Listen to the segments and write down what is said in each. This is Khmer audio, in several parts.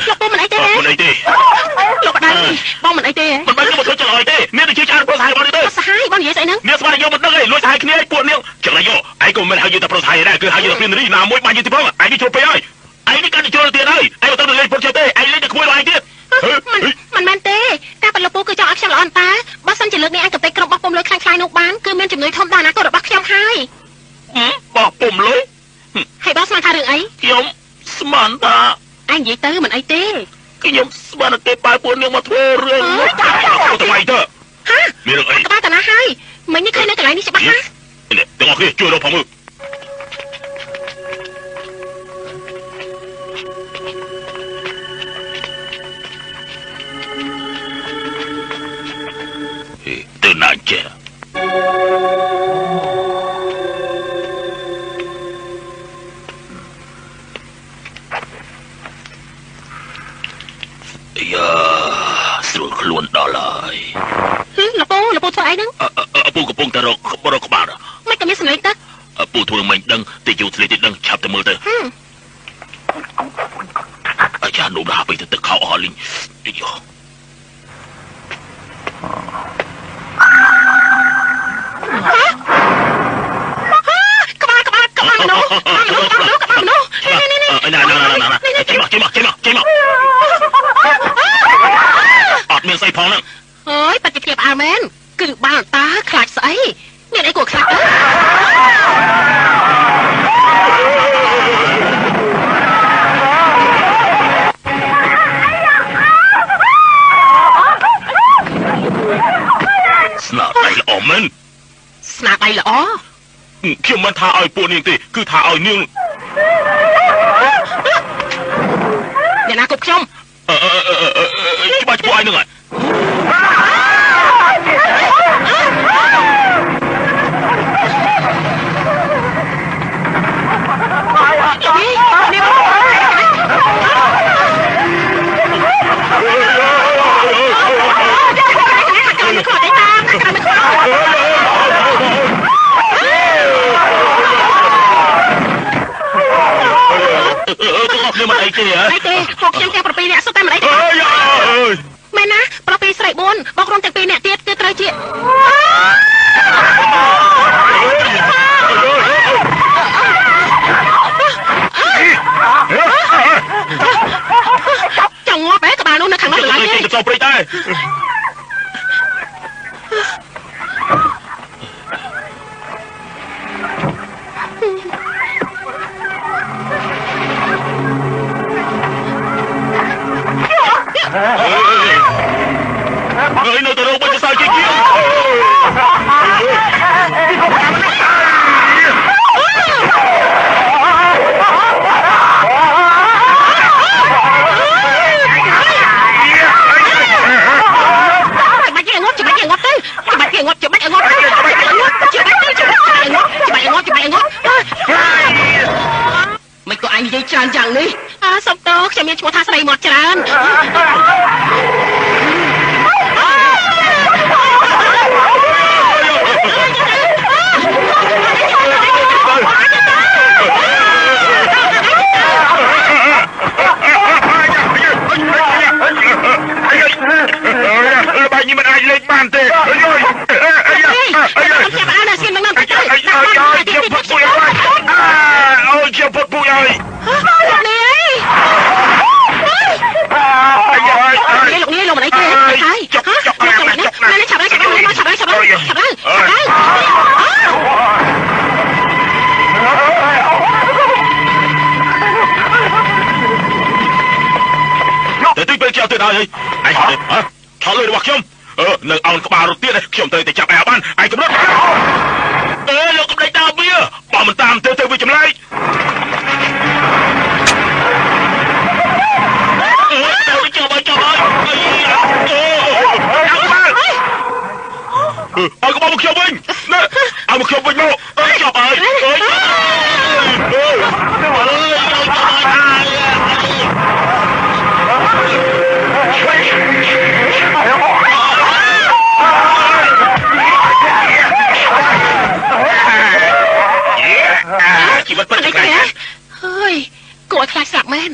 លោកបងមិនអីទេមិនអីទេលោកបដៅបងមិនអីទេមិនបានមកធ្វើចលអីទេអ្នកជឿចាប្រុសសាហាយបងទេសាហាយបងនិយាយស្អីហ្នឹងអ្នកស្មានយកមិនដឹងទេលួចសាហាយគ្នាឲ្យពួកនាងចលយកឯងក៏មិនហៅយើងតែប្រុសសាហាយដែរគឺហៅយើងតែព្រានរីណាមួយបាញ់យើងទីផងឯងនេះចូលពេកហើយឯងនេះកាន់តែចូលទៀតហើយឯងមិនទៅលេងពុតជើទេឯងលេងតែក្មួយរបស់ឯងទៀតមិនមែនទេការប៉ាលោកពូគឺចង់ឲ្យខ្ញុំល្អអន្តតាបើសិនជាលើកនេះឯងក៏ពេកក្រុមបោះពុំលុយខ្លាំងៗនោះបានគឺមានជំនួយធំដល់អនាគតរបស់ខ្ញុំហើយបោះពុំលុយហើយបងស្មានថារឿងអីខ្ញុំស្មានថាឯងនិយាយទៅមិនអីទេខ្ញុំស្មានតែបើពួកនាងមកធ្វើរឿងនោះទៅថ្មីទៅហាមានរឿងអីក្បាលតាណាហើយមិញនេះឃើញនៅកន្លែងនេះច្បាស់ណាស់នេះទាំងអស់គ្នាជួយរកផងមើលទៅណាចេះយ៉ាស្រួលខ្លួនដល់ហើយលោកពូធ្វើអីហ្នឹងពូកំពុងតែរកក្បាលមិនក៏មានសម្លេងទឹកពូធ្វើមិនដឹងតែយូរធ្លាយទីដឹងឆាប់ទៅមើលទៅអាចារ្យនោះដាក់ទៅទឹកខោអស់លីងយោក្បាលមនុស្សចេញមកអត់មានស្អីផងហ្នឹងអើយបាត់ជាភាពអើមែនគឺបាល់តាខ្លាចស្អីមានអីគួរខ្លាចស្នាដៃល្អមែនស្នាដៃល្អខ្ញុំមិនថាឲ្យពួកនាងទេគឺថាឲ្យនាងអ្នកណាគប់ខ្ញុំច្បាស់ពួកឯងហ្នឹងហើយខ្ញុំមិនអីទេហ៎អីទេពួកខ្ញុំទាំង7នាក់សុទ្ធតែមិនអីទេមែនណាប្រុស2ស្រី4បោកក្រុមទាំង2នាក់ទៀតគឺត្រូវជាចង់ងាប់ហ៎ក្បាលនោះនៅខាងនោះឡើយទេទៅព្រិចដែរនៅទៅរកបាញ់សាយជាជាមិនក៏អញនិយាយច្រើនយ៉ាងនេះសុំតោខ្ញុំមានឈ្មោះថាស្រីមាត់ច្រើនបាញ់នេះមិនអាចលេងបានទេខ្ញុំអានស្គីននឹងទៅខ្ញុំពុកពុយហើយអូយខ្ញុំពុកពុយហើយលោកនេះលោកមិនអីទេហើយចុកណាឆាប់ហើយទៅទីពេលចូលទៅដល់ហើយឯងថតលុយរបស់ខ្ញុំនៅអោនក្បាលរត់ទៀតខ្ញុំទៅតែចាប់ឯបានឯងកំណត់លោកកំដេចតាមវាបើមិនតាមទៅវាចម្លែកចាប់ហើយเอากระเป๋ามาเขียววิ่งเนี่ยเอามาเขียววิ่งแล้วจับไปชีวิตเป็นยังไงเฮ้ยกลัวคลาสสักแมน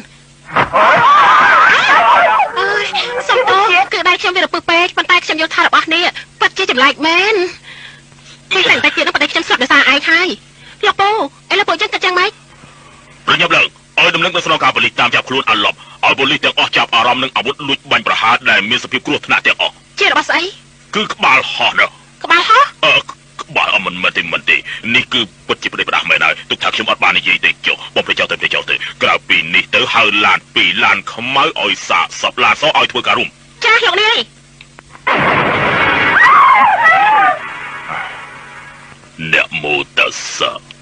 ដំណឹងដល់ស្នងការប៉ូលីសតាមចាប់ខ្លួនអាឡប់ឲ្យប៉ូលីសទាំងអស់ចាប់អារម្មណ៍នឹងអាវុធលួចបាញ់ប្រហារដែលមានសភាពគ្រោះថ្នាក់ទាំងអស់ជារបស់ស្អីគឺក្បាលហោះណាក្បាលហោះក្បាលមិនមែនទេនេះគឺពិតជាប្រទេសប្រដាស់មែនហើយទុកថាខ្ញុំអត់បាននិយាយទេចុះបងប្រជទៅក្រៅពីនេះទៅហៅឡាន2ឡានខ្មៅឲ្យសាកសពឡានសឲ្យធ្វើការរួមចាលោកនាយអ្នកមូតសា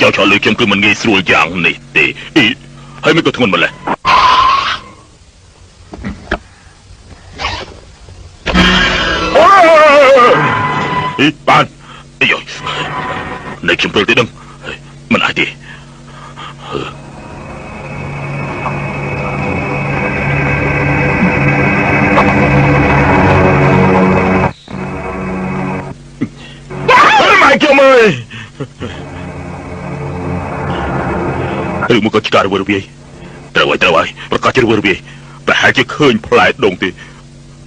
ចៅឆ្លើយខ្ញុំគឺមិនងាយស្រួលយ៉ាងនេះទេហើយមិនក៏ធ្ងន់ម្ល៉េះបានអីយនៅខ្ញុំព្រឹកទេដឹងមិនអាចទេខ្ញុំអើយឬមកក៏ឆ្ការវល់វាយត្រូវហើយប្រកាសជារវល់វាយប្រហែលជាឃើញផ្លែដងទេ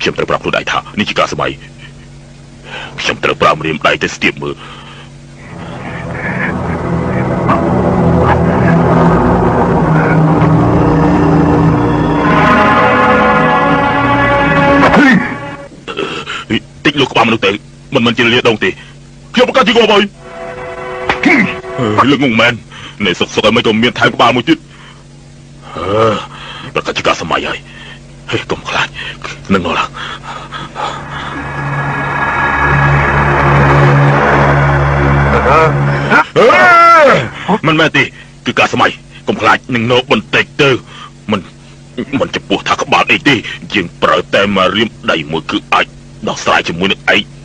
ខ្ញុំត្រូវប្រាប់ខ្លួនឯងថានេះជាការសម័យខ្ញុំត្រូវប្រើម្រាមដៃទៅស្ទាបមើលតិចលោកក្បាលមនុស្សទៅមិនជាលាដងទេខ្ញុំប្រកាសជាគួរហើយលើកងងមែននៅសុកឲ្យមិនក៏មានថែមក្បាលមួយទៀតប្រកាសជាការសម័យហើយកុំខ្លាចនឹងនោះឡើងមិនមែនទេគឺការសម័យកុំខ្លាចនឹងនៅបន្តិចទៅមិនចំពោះថាក្បាលអីទេយើងប្រើតែមករៀមដៃមួយគឺអាចដោះស្រាយជាមួយនឹងឯង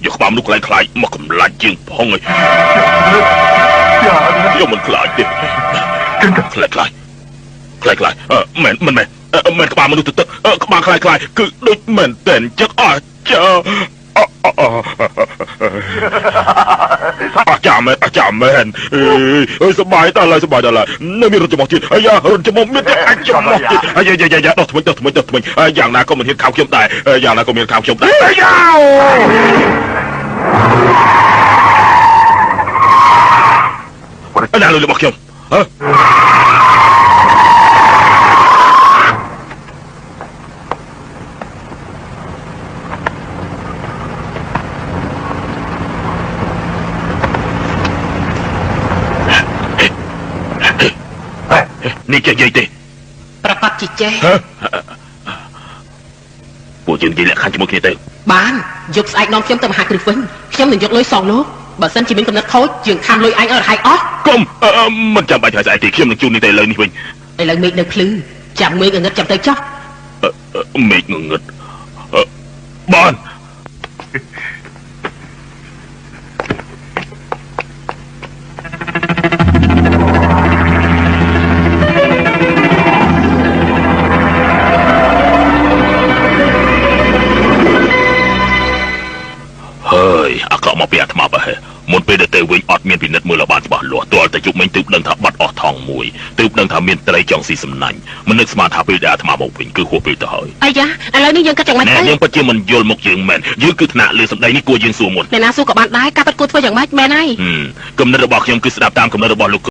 យកក្បាលមនុស្សខ្លាចមកកំឡាច់ជាងផងហើយយកមិនខ្លាចទេខ្លាចមិនក្បាលមនុស្សទឹកក្បាលខ្លាចគឺដូចមែនតែនចឹកអស់ចាអាចាមែនអើយសบายតើឡើយនៅមានរត់ចំមកទៀតអាយ៉ារត់ចំមកមានតែអាចចំមកទៀតអាយ៉ាដោះថ្មិញយ៉ាងណាក៏មិនហ៊ានខោខ្ញុំដែរអាយ៉ាណាលុយរបស់ខ្ញុំនេះចេះនិយាយទេប្រកាសជាចេះពួកយើងនិយាយលក្ខខណ្ឌជាមួយគ្នាទៅបានយកស្អែកនាំខ្ញុំទៅមហាគ្រឹះវិញខ្ញុំនឹងយកលុយសងលោកបើសិនជាមានកំណត់ខូចយើងខាំលុយអញឲ្យរហែកអស់កុំមិនចាំបាច់ហើយស្អែកទេខ្ញុំនឹងជូននេះទៅឥឡូវនេះវិញឥឡូវមេឃនៅភ្លឺចាំមេឃងងឹតចាំទៅចុះមេឃងងឹតបានអាក្រក់មកពីអាត្មាបើមុនពេលដែលទៅវិញអត់មានពិនិត្យមើលឲ្យបានច្បាស់លាស់ទាល់តែជុំមិញទើបដឹងថាបាត់អស់ថងមួយទើបដឹងថាមានត្រីចង់ស៊ីសំណាញ់មិននឹកស្មានថាពេលដែលអាត្មាមកវិញគឺហួសពេលទៅហើយអាយ៉ាឥឡូវនេះយើងកាត់យ៉ាងម៉េចទៅយើងពិតជាមិនយល់មុខយើងមែនយើងគឺថ្នាក់លើសម្ដីនេះគួរយើងសួរមុនអ្នកណាសួរក៏បានដែរការពិតគួរធ្វើយ៉ាងម៉េចមែនហើយគំនិតរបស់ខ្ញុំគឺស្ដាប់តាមគំនិតរបស់លោក